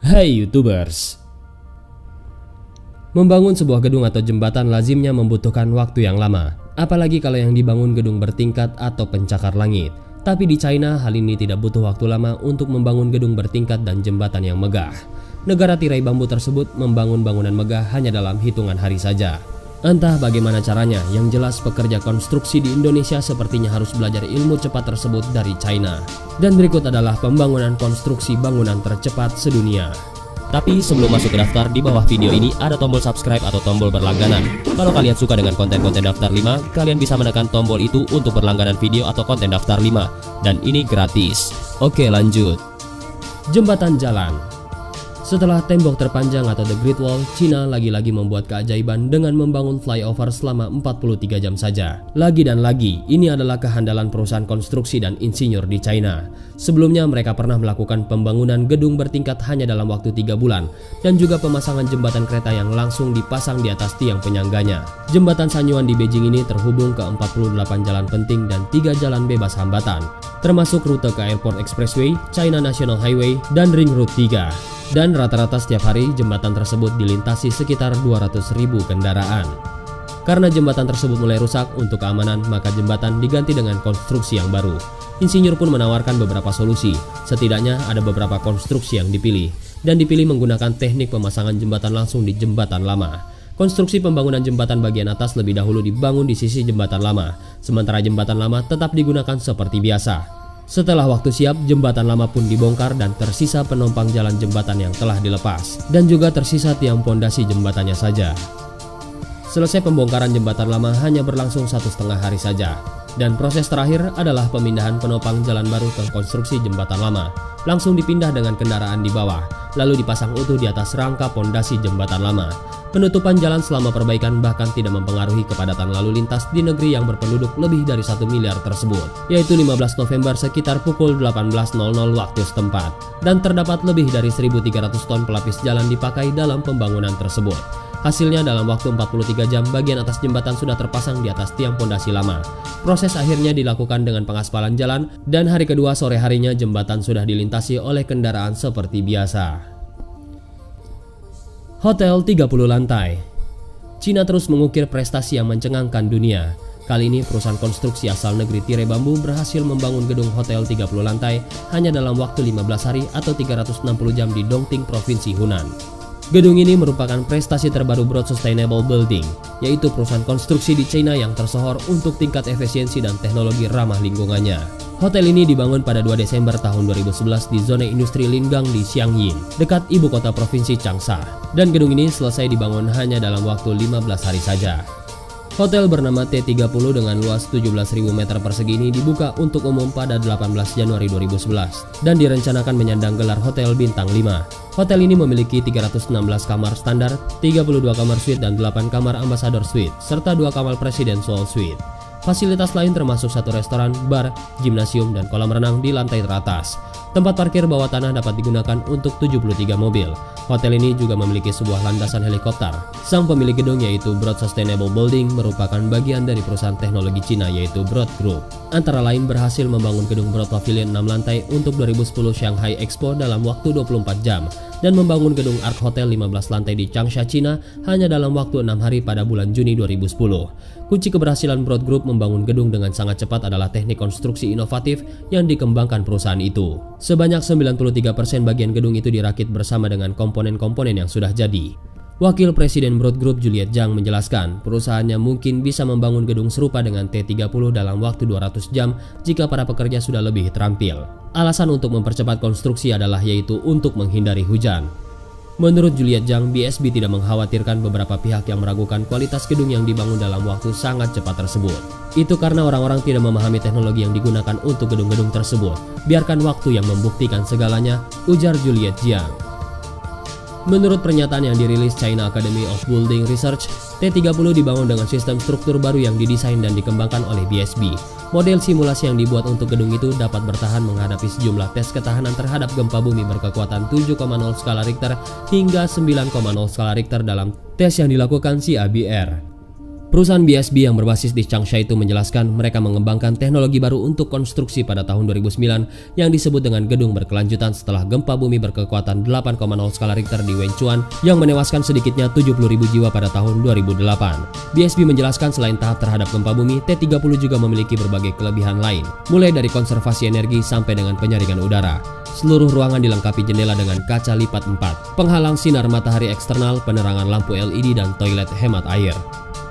Hai YouTubers. Membangun sebuah gedung atau jembatan lazimnya membutuhkan waktu yang lama, apalagi kalau yang dibangun gedung bertingkat atau pencakar langit. Tapi di China hal ini tidak butuh waktu lama untuk membangun gedung bertingkat dan jembatan yang megah. Negara tirai bambu tersebut membangun bangunan megah hanya dalam hitungan hari saja. Entah bagaimana caranya, yang jelas pekerja konstruksi di Indonesia sepertinya harus belajar ilmu cepat tersebut dari China. Dan berikut adalah pembangunan konstruksi bangunan tercepat sedunia. Tapi sebelum masuk ke daftar, di bawah video ini ada tombol subscribe atau tombol berlangganan. Kalau kalian suka dengan konten-konten daftar 5, kalian bisa menekan tombol itu untuk berlangganan video atau konten daftar 5. Dan ini gratis. Oke, lanjut. Jembatan jalan. Setelah tembok terpanjang atau The Great Wall, Cina lagi-lagi membuat keajaiban dengan membangun flyover selama 43 jam saja. Lagi dan lagi, ini adalah kehandalan perusahaan konstruksi dan insinyur di China. Sebelumnya mereka pernah melakukan pembangunan gedung bertingkat hanya dalam waktu 3 bulan, dan juga pemasangan jembatan kereta yang langsung dipasang di atas tiang penyangganya. Jembatan Sanyuan di Beijing ini terhubung ke 48 jalan penting dan 3 jalan bebas hambatan, termasuk rute ke Airport Expressway, China National Highway, dan Ring Road 3. Dan rata-rata setiap hari jembatan tersebut dilintasi sekitar 200.000 kendaraan. Karena jembatan tersebut mulai rusak, untuk keamanan maka jembatan diganti dengan konstruksi yang baru. Insinyur pun menawarkan beberapa solusi, setidaknya ada beberapa konstruksi yang dipilih. Dan dipilih menggunakan teknik pemasangan jembatan langsung di jembatan lama. Konstruksi pembangunan jembatan bagian atas lebih dahulu dibangun di sisi jembatan lama, sementara jembatan lama tetap digunakan seperti biasa. Setelah waktu siap, jembatan lama pun dibongkar dan tersisa penumpang jalan jembatan yang telah dilepas, dan juga tersisa tiang pondasi jembatannya saja. Selesai pembongkaran jembatan lama hanya berlangsung 1,5 hari saja, dan proses terakhir adalah pemindahan penopang jalan baru ke konstruksi jembatan lama. Langsung dipindah dengan kendaraan di bawah, lalu dipasang utuh di atas rangka pondasi jembatan lama. Penutupan jalan selama perbaikan bahkan tidak mempengaruhi kepadatan lalu lintas di negeri yang berpenduduk lebih dari 1 miliar tersebut, yaitu 15 November sekitar pukul 18.00 waktu setempat. Dan terdapat lebih dari 1.300 ton pelapis jalan dipakai dalam pembangunan tersebut. Hasilnya dalam waktu 43 jam bagian atas jembatan sudah terpasang di atas tiang pondasi lama. Proses akhirnya dilakukan dengan pengaspalan jalan, dan hari kedua sore harinya jembatan sudah dilintasi oleh kendaraan seperti biasa. Hotel 30 lantai. Cina terus mengukir prestasi yang mencengangkan dunia. Kali ini perusahaan konstruksi asal negeri tirai bambu berhasil membangun gedung hotel 30 lantai hanya dalam waktu 15 hari atau 360 jam di Dongting, Provinsi Hunan. Gedung ini merupakan prestasi terbaru Broad Sustainable Building, yaitu perusahaan konstruksi di China yang tersohor untuk tingkat efisiensi dan teknologi ramah lingkungannya. Hotel ini dibangun pada 2 Desember tahun 2011 di zona industri Lingang di Xiangyin, dekat ibu kota provinsi Changsha. Dan gedung ini selesai dibangun hanya dalam waktu 15 hari saja. Hotel bernama T30 dengan luas 17.000 meter persegi ini dibuka untuk umum pada 18 Januari 2011 dan direncanakan menyandang gelar Hotel Bintang 5. Hotel ini memiliki 316 kamar standar, 32 kamar suite dan 8 kamar ambassador suite, serta 2 kamar presidential suite. Fasilitas lain termasuk 1 restoran, bar, gimnasium, dan kolam renang di lantai teratas. Tempat parkir bawah tanah dapat digunakan untuk 73 mobil. Hotel ini juga memiliki sebuah landasan helikopter. Sang pemilik gedung yaitu Broad Sustainable Building merupakan bagian dari perusahaan teknologi Cina yaitu Broad Group. Antara lain berhasil membangun gedung Broad Pavilion 6 lantai untuk 2010 Shanghai Expo dalam waktu 24 jam. Dan membangun gedung Ark Hotel 15 lantai di Changsha, Cina hanya dalam waktu 6 hari pada bulan Juni 2010. Kunci keberhasilan Broad Group membangun gedung dengan sangat cepat adalah teknik konstruksi inovatif yang dikembangkan perusahaan itu. Sebanyak 93% bagian gedung itu dirakit bersama dengan komponen-komponen yang sudah jadi. Wakil Presiden Broad Group Juliet Zhang menjelaskan, perusahaannya mungkin bisa membangun gedung serupa dengan T30 dalam waktu 200 jam jika para pekerja sudah lebih terampil. Alasan untuk mempercepat konstruksi adalah yaitu untuk menghindari hujan. Menurut Juliet Zhang, BSB tidak mengkhawatirkan beberapa pihak yang meragukan kualitas gedung yang dibangun dalam waktu sangat cepat tersebut. Itu karena orang-orang tidak memahami teknologi yang digunakan untuk gedung-gedung tersebut. Biarkan waktu yang membuktikan segalanya, ujar Juliet Zhang. Menurut pernyataan yang dirilis China Academy of Building Research, T30 dibangun dengan sistem struktur baru yang didesain dan dikembangkan oleh BSB. Model simulasi yang dibuat untuk gedung itu dapat bertahan menghadapi sejumlah tes ketahanan terhadap gempa bumi berkekuatan 7,0 skala Richter hingga 9,0 skala Richter dalam tes yang dilakukan CABR. Perusahaan BSB yang berbasis di Changsha itu menjelaskan mereka mengembangkan teknologi baru untuk konstruksi pada tahun 2009 yang disebut dengan gedung berkelanjutan setelah gempa bumi berkekuatan 8,0 skala Richter di Wenchuan yang menewaskan sedikitnya 70.000 jiwa pada tahun 2008. BSB menjelaskan selain tahap terhadap gempa bumi, T30 juga memiliki berbagai kelebihan lain, mulai dari konservasi energi sampai dengan penyaringan udara. Seluruh ruangan dilengkapi jendela dengan kaca lipat 4, penghalang sinar matahari eksternal, penerangan lampu LED, dan toilet hemat air.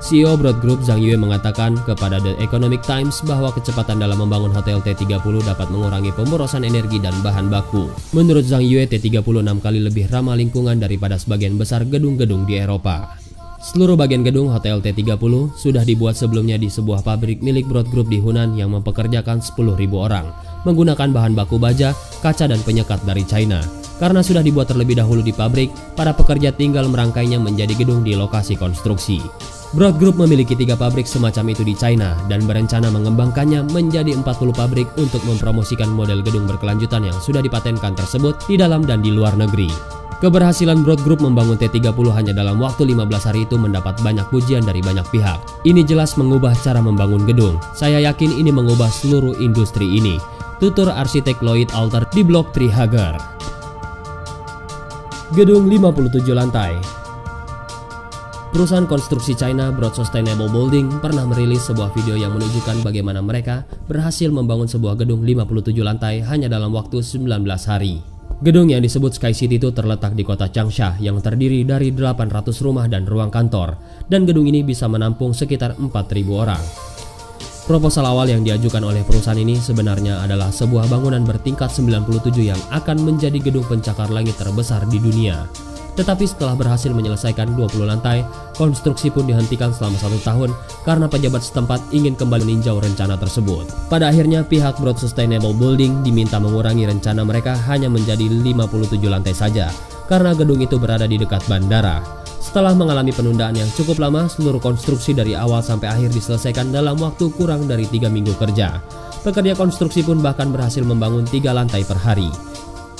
CEO Broad Group Zhang Yue mengatakan kepada The Economic Times bahwa kecepatan dalam membangun hotel T30 dapat mengurangi pemborosan energi dan bahan baku. Menurut Zhang Yue, T30 6 kali lebih ramah lingkungan daripada sebagian besar gedung-gedung di Eropa. Seluruh bagian gedung Hotel T30 sudah dibuat sebelumnya di sebuah pabrik milik Broad Group di Hunan yang mempekerjakan 10.000 orang, menggunakan bahan baku baja, kaca, dan penyekat dari China. Karena sudah dibuat terlebih dahulu di pabrik, para pekerja tinggal merangkainya menjadi gedung di lokasi konstruksi. Broad Group memiliki 3 pabrik semacam itu di China dan berencana mengembangkannya menjadi 40 pabrik untuk mempromosikan model gedung berkelanjutan yang sudah dipatenkan tersebut di dalam dan di luar negeri. Keberhasilan Broad Group membangun T30 hanya dalam waktu 15 hari itu mendapat banyak pujian dari banyak pihak. Ini jelas mengubah cara membangun gedung. Saya yakin ini mengubah seluruh industri ini. Tutur arsitek Lloyd Alter di blog Trihagar. Gedung 57 lantai. Perusahaan konstruksi China Broad Sustainable Building pernah merilis sebuah video yang menunjukkan bagaimana mereka berhasil membangun sebuah gedung 57 lantai hanya dalam waktu 19 hari. Gedung yang disebut Sky City itu terletak di kota Changsha yang terdiri dari 800 rumah dan ruang kantor, dan gedung ini bisa menampung sekitar 4.000 orang. Proposal awal yang diajukan oleh perusahaan ini sebenarnya adalah sebuah bangunan bertingkat 97 yang akan menjadi gedung pencakar langit terbesar di dunia. Tetapi setelah berhasil menyelesaikan 20 lantai, konstruksi pun dihentikan selama 1 tahun karena pejabat setempat ingin kembali meninjau rencana tersebut. Pada akhirnya pihak Broad Sustainable Building diminta mengurangi rencana mereka hanya menjadi 57 lantai saja karena gedung itu berada di dekat bandara. Setelah mengalami penundaan yang cukup lama, seluruh konstruksi dari awal sampai akhir diselesaikan dalam waktu kurang dari 3 minggu kerja. Pekerja konstruksi pun bahkan berhasil membangun 3 lantai per hari.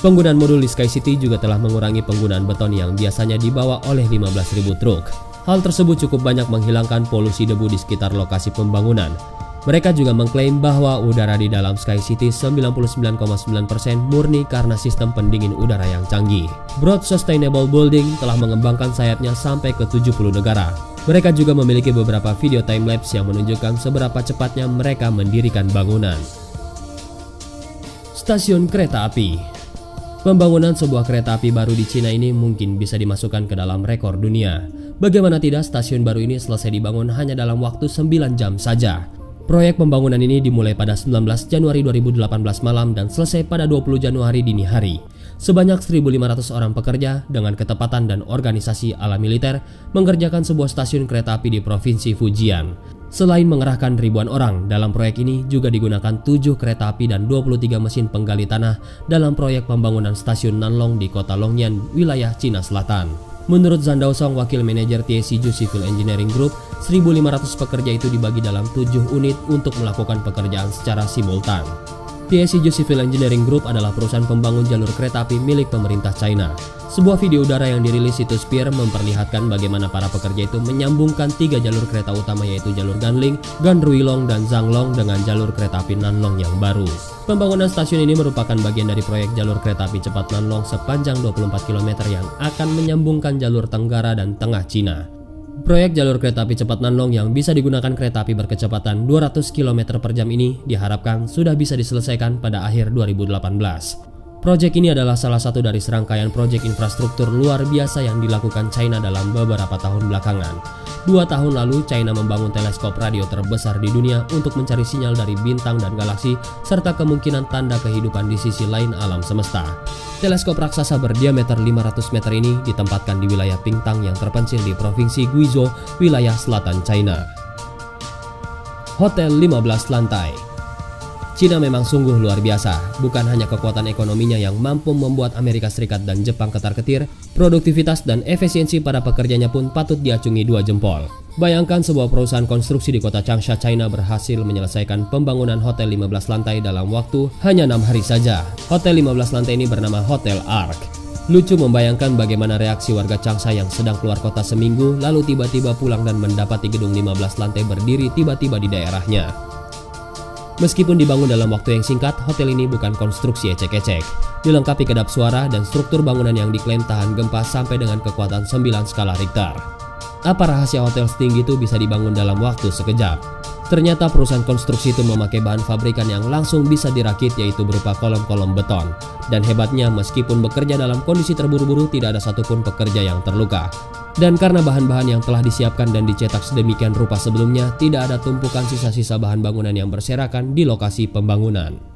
Penggunaan modul di Sky City juga telah mengurangi penggunaan beton yang biasanya dibawa oleh 15.000 truk. Hal tersebut cukup banyak menghilangkan polusi debu di sekitar lokasi pembangunan. Mereka juga mengklaim bahwa udara di dalam Sky City 99,9% murni karena sistem pendingin udara yang canggih. Broad Sustainable Building telah mengembangkan sayapnya sampai ke 70 negara. Mereka juga memiliki beberapa video timelapse yang menunjukkan seberapa cepatnya mereka mendirikan bangunan. Stasiun kereta api. Pembangunan sebuah kereta api baru di Cina ini mungkin bisa dimasukkan ke dalam rekor dunia. Bagaimana tidak, stasiun baru ini selesai dibangun hanya dalam waktu 9 jam saja. Proyek pembangunan ini dimulai pada 19 Januari 2018 malam dan selesai pada 20 Januari dini hari. Sebanyak 1.500 orang pekerja dengan ketepatan dan organisasi ala militer mengerjakan sebuah stasiun kereta api di Provinsi Fujian. Selain mengerahkan ribuan orang, dalam proyek ini juga digunakan 7 kereta api dan 23 mesin penggali tanah dalam proyek pembangunan stasiun Nanlong di kota Longyan, wilayah Cina Selatan. Menurut Zhang Daosong, wakil manajer TSCJ Civil Engineering Group, 1.500 pekerja itu dibagi dalam 7 unit untuk melakukan pekerjaan secara simultan. TSCJ Civil Engineering Group adalah perusahaan pembangun jalur kereta api milik pemerintah China. Sebuah video udara yang dirilis situs Peer memperlihatkan bagaimana para pekerja itu menyambungkan 3 jalur kereta utama, yaitu jalur Ganling, Ganruilong, dan Zanglong dengan jalur kereta api Nanlong yang baru. Pembangunan stasiun ini merupakan bagian dari proyek jalur kereta api cepat Nanlong sepanjang 24 km yang akan menyambungkan jalur Tenggara dan Tengah Cina. Proyek jalur kereta api cepat Nanlong yang bisa digunakan kereta api berkecepatan 200 km per jam ini diharapkan sudah bisa diselesaikan pada akhir 2018. Proyek ini adalah salah satu dari serangkaian proyek infrastruktur luar biasa yang dilakukan China dalam beberapa tahun belakangan. 2 tahun lalu, China membangun teleskop radio terbesar di dunia untuk mencari sinyal dari bintang dan galaksi serta kemungkinan tanda kehidupan di sisi lain alam semesta. Teleskop raksasa berdiameter 500 meter ini ditempatkan di wilayah Pingtang yang terpencil di Provinsi Guizhou, wilayah selatan China. Hotel 15 lantai. Cina memang sungguh luar biasa, bukan hanya kekuatan ekonominya yang mampu membuat Amerika Serikat dan Jepang ketar-ketir, produktivitas dan efisiensi para pekerjanya pun patut diacungi 2 jempol. Bayangkan sebuah perusahaan konstruksi di kota Changsha, China berhasil menyelesaikan pembangunan hotel 15 lantai dalam waktu hanya 6 hari saja. Hotel 15 lantai ini bernama Hotel Ark. Lucu membayangkan bagaimana reaksi warga Changsha yang sedang keluar kota seminggu lalu tiba-tiba pulang dan mendapati gedung 15 lantai berdiri tiba-tiba di daerahnya. Meskipun dibangun dalam waktu yang singkat, hotel ini bukan konstruksi ecek-ecek. Dilengkapi kedap suara dan struktur bangunan yang diklaim tahan gempa sampai dengan kekuatan 9 skala Richter. Apa rahasia hotel setinggi itu bisa dibangun dalam waktu sekejap? Ternyata perusahaan konstruksi itu memakai bahan fabrikan yang langsung bisa dirakit, yaitu berupa kolom-kolom beton. Dan hebatnya, meskipun bekerja dalam kondisi terburu-buru, tidak ada satupun pekerja yang terluka. Dan karena bahan-bahan yang telah disiapkan dan dicetak sedemikian rupa sebelumnya, tidak ada tumpukan sisa-sisa bahan bangunan yang berserakan di lokasi pembangunan.